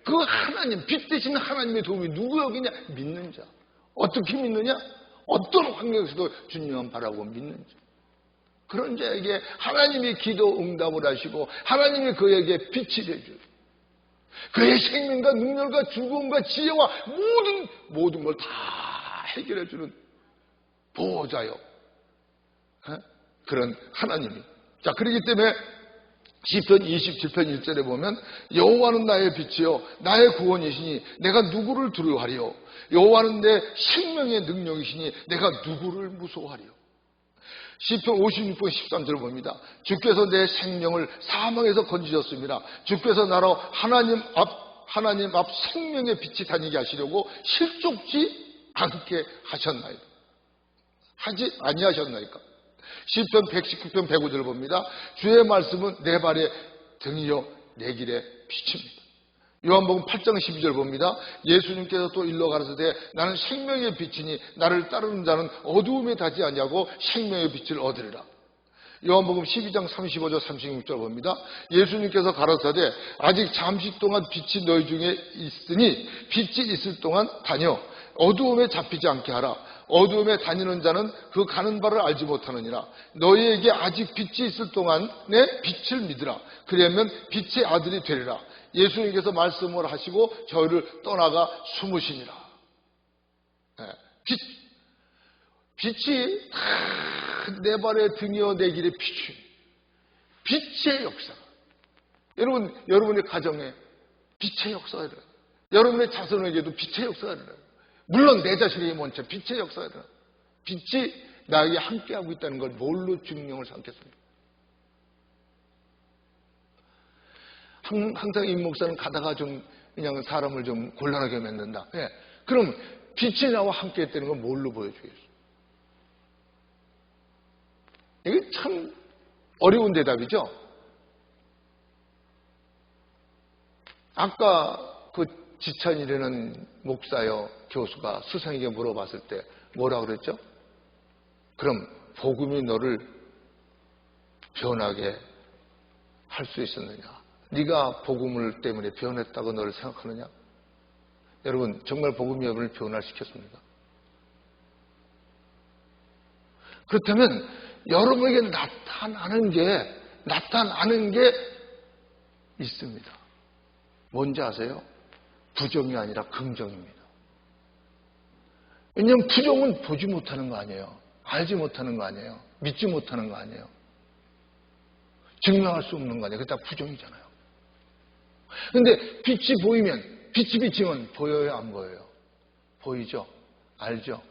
그 하나님, 빛 대신 하나님의 도움이 누구에게냐? 믿는 자. 어떻게 믿느냐? 어떤 환경에서도 주님만 바라고 믿는 자. 그런 자에게 하나님이 기도 응답을 하시고 하나님이 그에게 빛이 되죠. 그의 생명과 능력과 즐거움과 지혜와 모든 걸 다 해결해 주는 보호자요. 그런 하나님이. 자, 그렇기 때문에 시편 27편 1절에 보면 여호와는 나의 빛이요 나의 구원이시니 내가 누구를 두려워하리요. 여호와는 내 생명의 능력이시니 내가 누구를 무서워하리요. 시편 56편 13절 봅니다. 주께서 내 생명을 사망에서 건지셨습니다. 주께서 나로 하나님 앞 생명의 빛이 다니게 하시려고 실족지 않게 하셨나이까. 하지 아니하셨나이까. 시편 119편 105절 봅니다. 주의 말씀은 내 발의 등이요 내 길의 빛입니다. 요한복음 8장 12절 봅니다. 예수님께서 또 일러 가라사대 나는 생명의 빛이니 나를 따르는 자는 어두움에 닿지 아니하고 생명의 빛을 얻으리라. 요한복음 12장 35절 36절 봅니다. 예수님께서 가라사대 아직 잠시 동안 빛이 너희 중에 있으니 빛이 있을 동안 다녀 어두움에 잡히지 않게 하라. 어두움에 다니는 자는 그 가는 바를 알지 못하느니라. 너희에게 아직 빛이 있을 동안에 빛을 믿으라. 그러면 빛의 아들이 되리라. 예수님께서 말씀을 하시고 저희를 떠나가 숨으시니라. 빛이 다 내 발의 등이여 내 길의 빛이. 빛의 역사. 여러분의 가정에 빛의 역사가 일어나요. 여러분의 자손에게도 빛의 역사가 일어나요. 물론 내 자신이 먼저 빛의 역사가 일어나요. 빛이 나에게 함께하고 있다는 걸 뭘로 증명을 삼겠습니까? 항상 임 목사는 가다가 좀 그냥 사람을 좀 곤란하게 만든다. 그럼 빛이 나와 함께 했다는 건 뭘로 보여주겠어요? 이게 참 어려운 대답이죠. 아까 그 지찬이라는 목사여 교수가 스승에게 물어봤을 때 뭐라고 그랬죠? 그럼 복음이 너를 변하게 할 수 있었느냐? 네가 복음을 때문에 변했다고 너를 생각하느냐? 여러분 정말 복음이 여러분을 변화시켰습니다. 그렇다면 여러분에게 나타나는 게 있습니다. 뭔지 아세요? 부정이 아니라 긍정입니다. 왜냐하면 부정은 보지 못하는 거 아니에요. 알지 못하는 거 아니에요. 믿지 못하는 거 아니에요. 증명할 수 없는 거 아니에요. 그게 다 부정이잖아요. 그런데 빛이 비치면 보여요, 안 보여요? 보이죠? 알죠?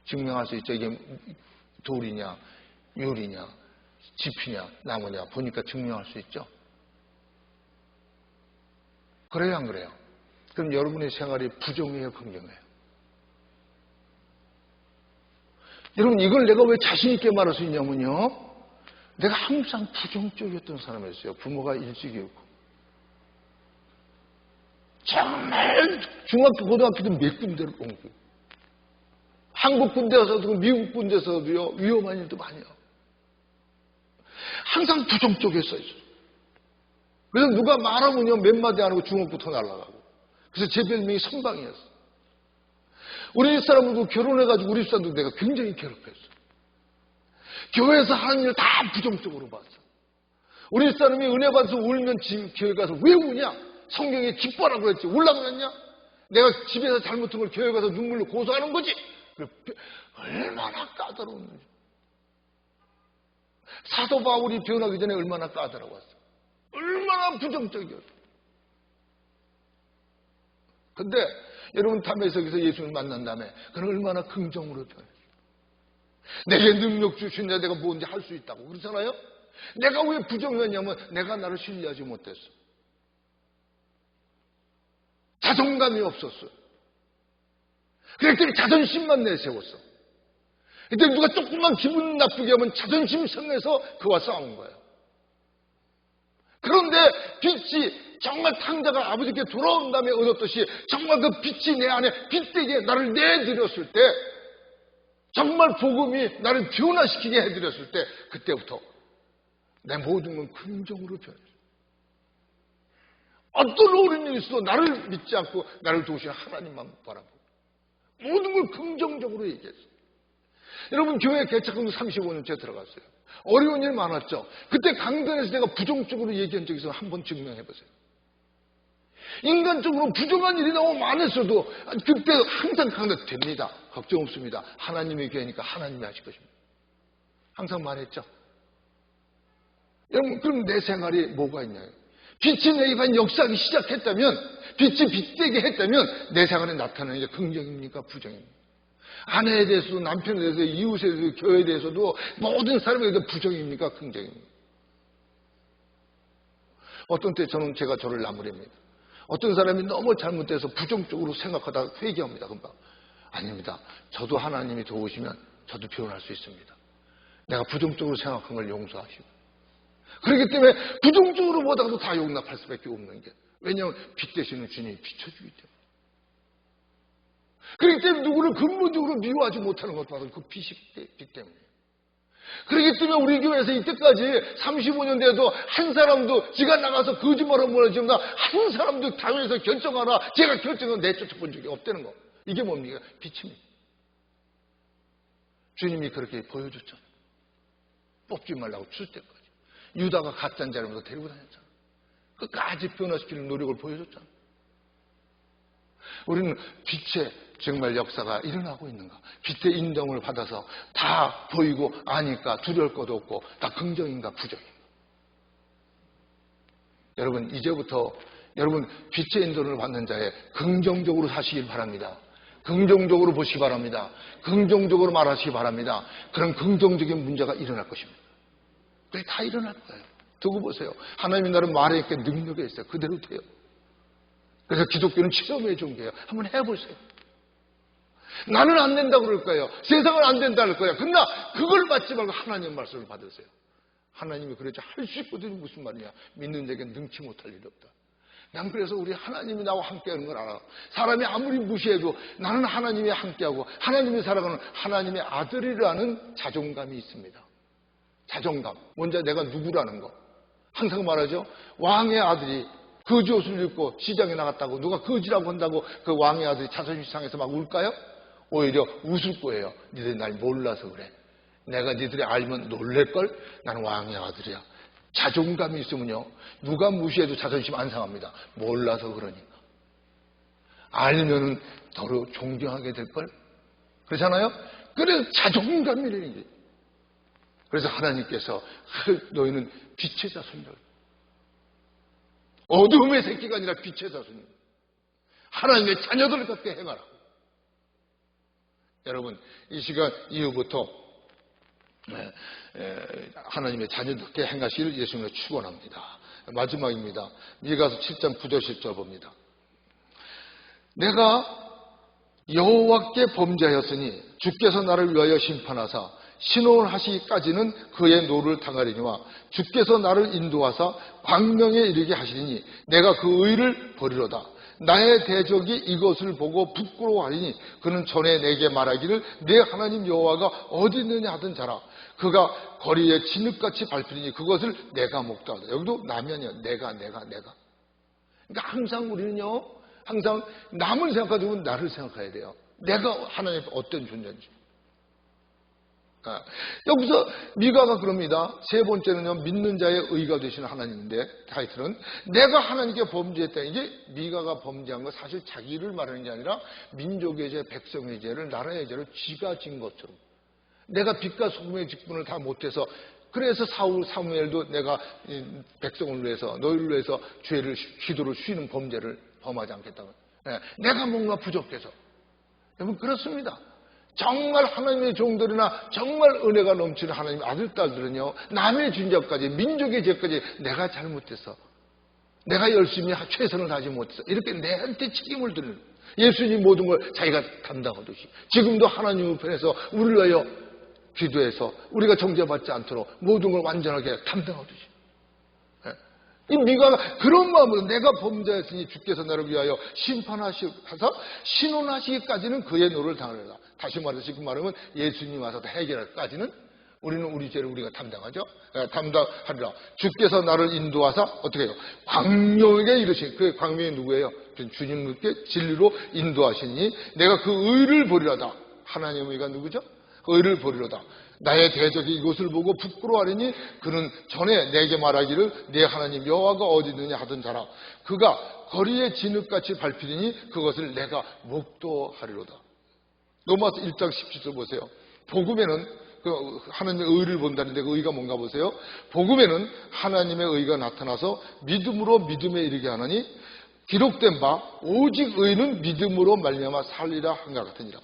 증명할 수 있죠. 이게 돌이냐, 유리냐, 지피냐, 나무냐 보니까 증명할 수 있죠. 그래요, 안 그래요? 그럼 여러분의 생활이 부정이에요, 긍정이에요? 여러분 이걸 내가 왜 자신 있게 말할 수 있냐면요, 내가 항상 부정적이었던 사람이었어요. 부모가 일찍이었고 정말 중학교, 고등학교도 몇 군데를 옮기고 한국 군대에서도 미국 군대에서도요 위험한 일도 많이 해요. 항상 부정적이었어요. 그래서 누가 말하면요 몇 마디 안 하고 주먹부터 날아가고. 그래서 제 별명이 선방이었어. 우리 집사람들도 결혼해가지고 우리 집사람도 내가 굉장히 괴롭혔어. 교회에서 하는 일 다 부정적으로 봤어. 우리 집사람이 은혜 받아서 울면 교회 가서 왜 우냐? 성경에 기뻐라고 그랬지. 울라고 그랬냐? 내가 집에서 잘못한 걸 교회 가서 눈물로 고소하는 거지. 얼마나 까다로운지. 사도 바울이 변하기 전에 얼마나 까다로웠어. 얼마나 부정적이었어. 근데 여러분 담에석에서 예수를 만난 다음에 그는 얼마나 긍정으로 변했어요. 내게 능력 주신 자 내가 뭔지 할 수 있다고 그러잖아요. 내가 왜 부정했냐면 내가 나를 신뢰하지 못했어. 자존감이 없었어. 그랬더니 자존심만 내세웠어. 그때 누가 조금만 기분 나쁘게 하면 자존심 상해서 그와 싸운 거예요. 그런데 빛이 정말 탕자가 아버지께 돌아온 다음에 얻었듯이 정말 그 빛이 내 안에 빛되게 나를 내드렸을 때, 정말 복음이 나를 변화시키게 해드렸을 때, 그때부터 내 모든 건 긍정으로 변했어요. 어떤 어려운 일이 있어도 나를 믿지 않고 나를 도우시는 하나님만 바라보고 모든 걸 긍정적으로 얘기했어요. 여러분 교회 개척금도 35년째 들어갔어요. 어려운 일 많았죠. 그때 강단에서 제가 부정적으로 얘기한 적이 있어서 한번 증명해보세요. 인간적으로 부정한 일이 너무 많았어도 그때 항상 강단 됩니다. 걱정 없습니다. 하나님의 교회니까 하나님이 하실 것입니다. 항상 말했죠. 여러분 그럼 내 생활이 뭐가 있냐요. 빛이 내 입안 역사하기 시작했다면, 빛이 빛되게 했다면 내 생활에 나타나는 게 긍정입니까 부정입니까? 아내에 대해서도 남편에 대해서 이웃에 대해서 교회에 대해서도 모든 사람에 대해서 부정입니까 긍정입니까? 어떤 때 제가 저를 나무랍니다. 어떤 사람이 너무 잘못돼서 부정적으로 생각하다가 회개합니다. 금방 아닙니다. 저도 하나님이 도우시면 저도 변할 수 있습니다. 내가 부정적으로 생각한 걸 용서하시고. 그렇기 때문에 부정적으로 보다가도 다 용납할 수밖에 없는 게, 왜냐하면 빛 되시는 주님이 비춰주기 때문에. 그렇기 때문에 누구를 근본적으로 미워하지 못하는 것 바로 그 빛 때문이에요. 그렇기 때문에 우리 교회에서 이때까지 35년 돼도 한 사람도 지가 나가서 거짓말을 못하지만 한 사람도 당에서 결정하라 제가 결정을 내쫓아본 적이 없다는 거. 이게 뭡니까? 빛입니다. 주님이 그렇게 보여줬잖아요. 뽑지 말라고 줄 때까지. 유다가 가짜인 줄 알면서 데리고 다녔잖아. 끝까지 변화시키는 노력을 보여줬잖아. 우리는 빛의 정말 역사가 일어나고 있는가? 빛의 인정을 받아서 다 보이고 아니까 두려울 것도 없고 다 긍정인가 부정인가? 여러분 이제부터 여러분 빛의 인도를 받는 자에 긍정적으로 사시길 바랍니다. 긍정적으로 보시기 바랍니다. 긍정적으로 말하시기 바랍니다. 그런 긍정적인 문제가 일어날 것입니다. 그게 다 일어날 거예요. 두고 보세요. 하나님의 나라는 말에 있게 능력이 있어요. 그대로 돼요. 그래서 기독교는 체험의 종교예요. 한번 해보세요. 나는 안 된다고 그럴 거예요. 세상은 안 된다 그럴 거예요. 그러나 그걸 받지 말고 하나님 말씀을 받으세요. 하나님이 그러죠. 할 수 있거든요. 무슨 말이냐. 믿는 자에게 능치 못할 일이 없다. 난 그래서 우리 하나님이 나와 함께하는 걸 알아. 사람이 아무리 무시해도 나는 하나님이 함께하고 하나님이 살아가는 하나님의 아들이라는 자존감이 있습니다. 자존감. 먼저 내가 누구라는 거. 항상 말하죠. 왕의 아들이 거지 옷을 입고 시장에 나갔다고 누가 거지라고 한다고 그 왕의 아들이 자존심 상해서 막 울까요? 오히려 웃을 거예요. 니들이 날 몰라서 그래. 내가 니들이 알면 놀랄걸? 나는 왕의 아들이야. 자존감이 있으면요. 누가 무시해도 자존심 안 상합니다. 몰라서 그러니까. 알면은 더러 존경하게 될걸? 그렇잖아요? 그래서 자존감이라는 게. 그래서 하나님께서 너희는 빛의 자손이다. 어둠의 새끼가 아니라 빛의 자손입니다. 하나님의 자녀들을 갖게 행하라. 여러분 이 시간 이후부터 하나님의 자녀들께 행하시기를 예수님으로 축원합니다. 마지막입니다. 미가서 7장 9절 10절 봅니다. 내가 여호와께 범죄하였으니 주께서 나를 위하여 심판하사 신원을 하시기까지는 그의 노를 당하리니와 주께서 나를 인도하사 광명에 이르게 하시리니 내가 그 의를 버리로다. 나의 대적이 이것을 보고 부끄러워하리니 그는 전에 내게 말하기를 내 하나님 여호와가 어디 있느냐 하던 자라. 그가 거리에 진흙같이 밟히니 그것을 내가 목도하다. 여기도 남이 아니야. 내가. 그러니까 항상 우리는요. 항상 남을 생각하지 말고 나를 생각해야 돼요. 내가 하나님 어떤 존재인지. 여기서 미가가 그럽니다. 세 번째는요. 믿는 자의 의가 되시는 하나님인데 타이틀은 내가 하나님께 범죄했다. 이제 미가가 범죄한 건 사실 자기를 말하는 게 아니라 민족의 죄, 백성의 죄를 나라의 죄를 쥐가 진 것처럼 내가 빛과 소금의 직분을 다 못해서 그래서 사무엘도 내가 백성을 위해서 너희를 위해서 죄를 기도를 쉬는 범죄를 범하지 않겠다고 내가 뭔가 부족해서. 여러분 그렇습니다. 정말 하나님의 종들이나 정말 은혜가 넘치는 하나님의 아들, 딸들은요, 남의 죄까지, 민족의 죄까지 내가 잘못해서, 내가 열심히 최선을 다하지 못해서 이렇게 내한테 책임을 지는, 예수님 모든 걸 자기가 담당하듯이 지금도 하나님 우편에서 우리를 위하여 기도해서 우리가 정죄받지 않도록 모든 걸 완전하게 담당하듯이, 이 미가가 그런 마음으로 내가 범죄했으니 주께서 나를 위하여 심판하셔서 신원하시기까지는 그의 노를 당하리라. 다시 말해서 지금 말하면 예수님 와서 해결할까지는 우리는 우리 죄를 우리가 담당하죠. 담당하리라. 주께서 나를 인도하사 어떻게 해요? 광명에게 이르신, 그 광명이 누구예요? 주님께 진리로 인도하시니 내가 그 의를 보리라다. 하나님의 의가 누구죠? 그 의를 보리로다. 나의 대적이 이것을 보고 부끄러워하리니 그는 전에 내게 말하기를 내 하나님 여호와가 어디 있느냐 하던 자라. 그가 거리에 진흙같이 밟히리니 그것을 내가 목도하리로다. 로마서 1장 17절 보세요. 복음에는 하나님의 의를 본다는데 그 의가 뭔가 보세요. 복음에는 하나님의 의가 나타나서 믿음으로 믿음에 이르게 하나니 기록된 바 오직 의는 믿음으로 말미암아 살리라 한가 같으니라.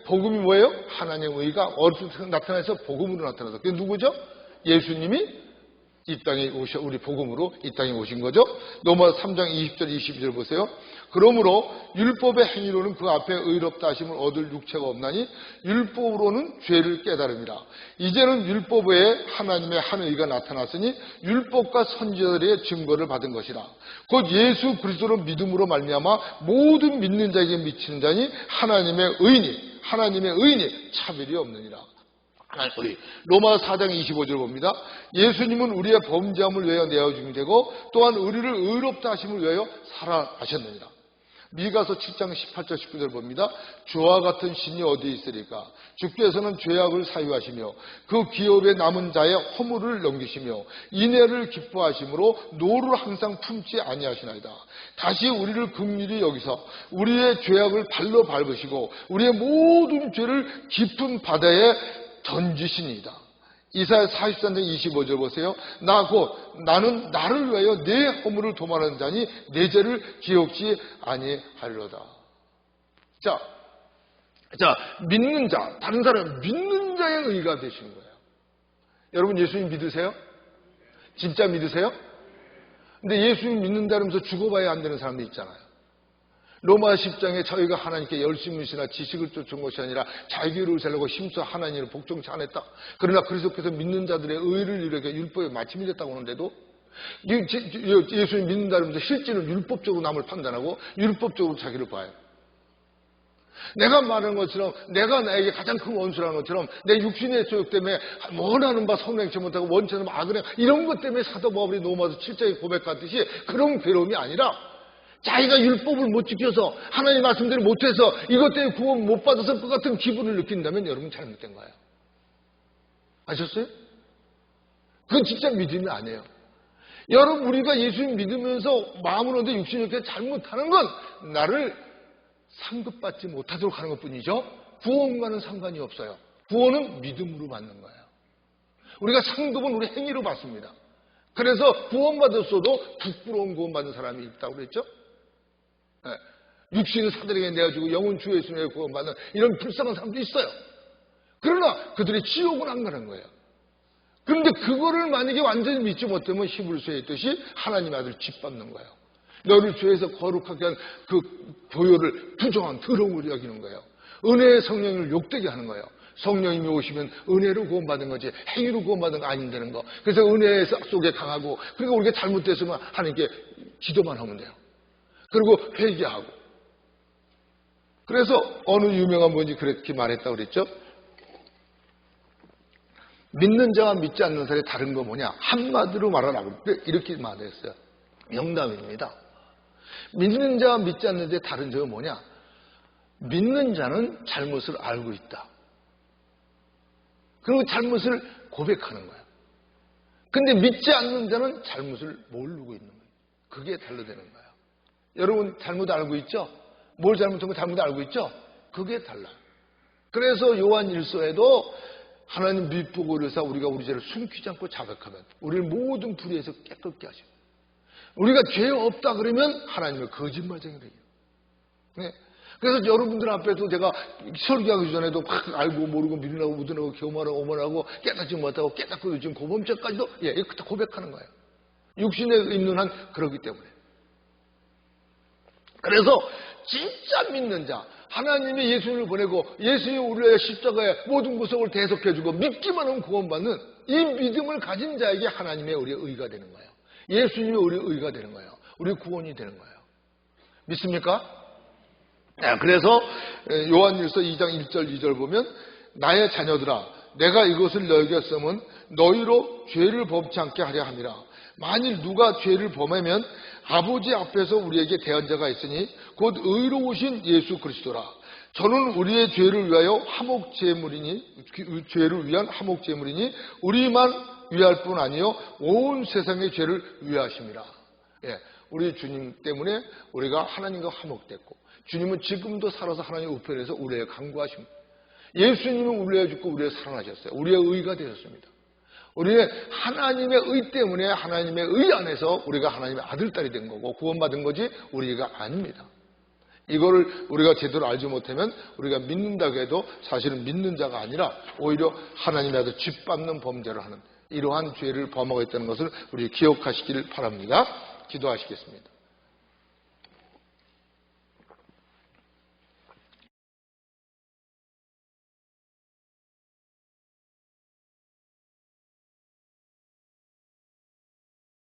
복음이 뭐예요? 하나님의 의가 어디서 나타나서 복음으로 나타나서. 그게 누구죠? 예수님이 이 땅에 우리 복음으로 이 땅에 오신 거죠. 로마서 3장 20절 22절 보세요. 그러므로 율법의 행위로는 그 앞에 의롭다 하심을 얻을 육체가 없나니 율법으로는 죄를 깨달음이라. 이제는 율법 외에 하나님의 한 의가 나타났으니 율법과 선지자들의 증거를 받은 것이라. 곧 예수 그리스도로 믿음으로 말미암아 모든 믿는 자에게 미치는 자니 하나님의 의인이 차별이 없느니라. 로마서 4장 25절 봅니다. 예수님은 우리의 범죄함을 위하여 내어 중되고 또한 우리를 의롭다 하심을 위하여 살아나셨느니라. 미가서 7장 18절 19절 봅니다. 주와 같은 신이 어디 있으리까? 주께서는 죄악을 사유하시며 그 기업에 남은 자의 허물을 넘기시며 인애를 기뻐하심으로 노를 항상 품지 아니하시나이다. 다시 우리를 긍휼히 여기서 우리의 죄악을 발로 밟으시고 우리의 모든 죄를 깊은 바다에 던지시니이다. 이사야 43장 25절 보세요. 나는 나를 위하여 내 허물을 도말하는 자니 내 죄를 기억지 아니하리로다. 자, 믿는 자, 다른 사람 믿는 자의 의가 되시는 거예요. 여러분 예수님 믿으세요? 진짜 믿으세요? 근데 예수님 믿는다면서 죽어봐야 안 되는 사람도 있잖아요. 로마 10장에 저희가 하나님께 열심히시나 지식을 쫓은 것이 아니라 자기를 살려고 힘써 하나님을 복종치 않았다. 그러나 그리스도께서 믿는 자들의 의를 이루게 율법에 마침이 됐다고 하는데도 예수님 믿는다면서 실제는 율법적으로 남을 판단하고 율법적으로 자기를 봐요. 내가 말하는 것처럼 내가 나에게 가장 큰 원수라는 것처럼 내 육신의 소욕 때문에 원하는 바 성행치 못하고 원치 않는 바 악을 이런 것 때문에 사도 바울이 로마서 7장에 고백하듯이 그런 괴로움이 아니라 자기가 율법을 못 지켜서 하나님 말씀대로 못해서 이것 때문에 구원 못 받아서 그 같은 기분을 느낀다면 여러분 잘못된 거예요. 아셨어요? 그건 진짜 믿음이 아니에요. 여러분 우리가 예수님 믿으면서 마음으로 하는데 육신이 이렇게 잘못하는 건 나를 상급받지 못하도록 하는 것뿐이죠. 구원과는 상관이 없어요. 구원은 믿음으로 받는 거예요. 우리가 상급은 우리 행위로 받습니다. 그래서 구원받았어도 부끄러운 구원받는 사람이 있다고 그랬죠. 육신을 사들에게 내어주고 영혼 주 예수님의 구원받는 이런 불쌍한 사람도 있어요. 그러나 그들의 지옥은 안 가는 거예요. 그런데 그거를 만약에 완전히 믿지 못하면 히브리서에 있듯이 하나님 아들 짓밟는 거예요. 너를 죄에서 거룩하게 한 그 교요를 부정한 더러움을 여기는 거예요. 은혜의 성령을 욕되게 하는 거예요. 성령님이 오시면 은혜로 구원받은 거지 행위로 구원받은 거 아닌다는 거. 그래서 은혜 속에 강하고 그리고 우리가 잘못됐으면 하나님께 기도만 하면 돼요. 그리고 회개하고. 그래서 어느 유명한 분이 그렇게 말했다고 그랬죠. 믿는 자와 믿지 않는 사람의 다른 거 뭐냐? 한마디로 말하라고 이렇게 말했어요. 영담입니다. 믿는 자와 믿지 않는 자의 다른 점은 뭐냐? 믿는 자는 잘못을 알고 있다. 그리고 잘못을 고백하는 거야. 근데 믿지 않는 자는 잘못을 모르고 있는 거예요. 그게 달라되는 거예요. 여러분 잘못 알고 있죠? 뭘 잘못한 거 잘못 알고 있죠? 그게 달라요. 그래서 요한 1서에도 하나님 밑보고 그래서 우리가 우리 죄를 숨기지 않고 자백하면 우리를 모든 불의에서 깨끗게 하시고 우리가 죄 없다 그러면 하나님을 거짓말쟁이래요. 네. 그래서 여러분들 앞에서 제가 설교하기 전에도 막 알고 모르고 미련하고 무든하고 교만하고 오만하고 깨닫지 못하고 깨닫고 지금 고범죄까지도 그때 고백하는 거예요. 육신에 있는 한 그러기 때문에. 그래서 진짜 믿는 자, 하나님이 예수님을 보내고 예수님이 우리의 십자가의 모든 구속을 대속해주고 믿기만 하면 구원받는 이 믿음을 가진 자에게 하나님의 우리의 의가 되는 거예요. 예수님이 우리의 의가 되는 거예요. 우리의 구원이 되는 거예요. 믿습니까? 그래서 요한일서 2장 1절 2절 보면 나의 자녀들아 내가 이것을 너에게 쓰면 너희로 죄를 범치 않게 하려 함이라. 만일 누가 죄를 범하면 아버지 앞에서 우리에게 대언자가 있으니 곧 의로우신 예수 그리스도라. 저는 우리의 죄를 위하여 죄를 위한 화목제물이니 우리만 위할 뿐 아니요 온 세상의 죄를 위하심이라. 우리 주님 때문에 우리가 하나님과 화목됐고 주님은 지금도 살아서 하나님 우편에서 우리의 간구하십니다. 예수님은 우리의 죽고 우리의 살아나셨어요. 우리의 의가 되셨습니다. 우리의 하나님의 의 때문에 하나님의 의 안에서 우리가 하나님의 아들딸이 된 거고 구원받은 거지 우리가 아닙니다. 이거를 우리가 제대로 알지 못하면 우리가 믿는다고 해도 사실은 믿는 자가 아니라 오히려 하나님의 아들 짓밟는 범죄를 하는 이러한 죄를 범하고 있다는 것을 우리 기억하시길 바랍니다. 기도하시겠습니다.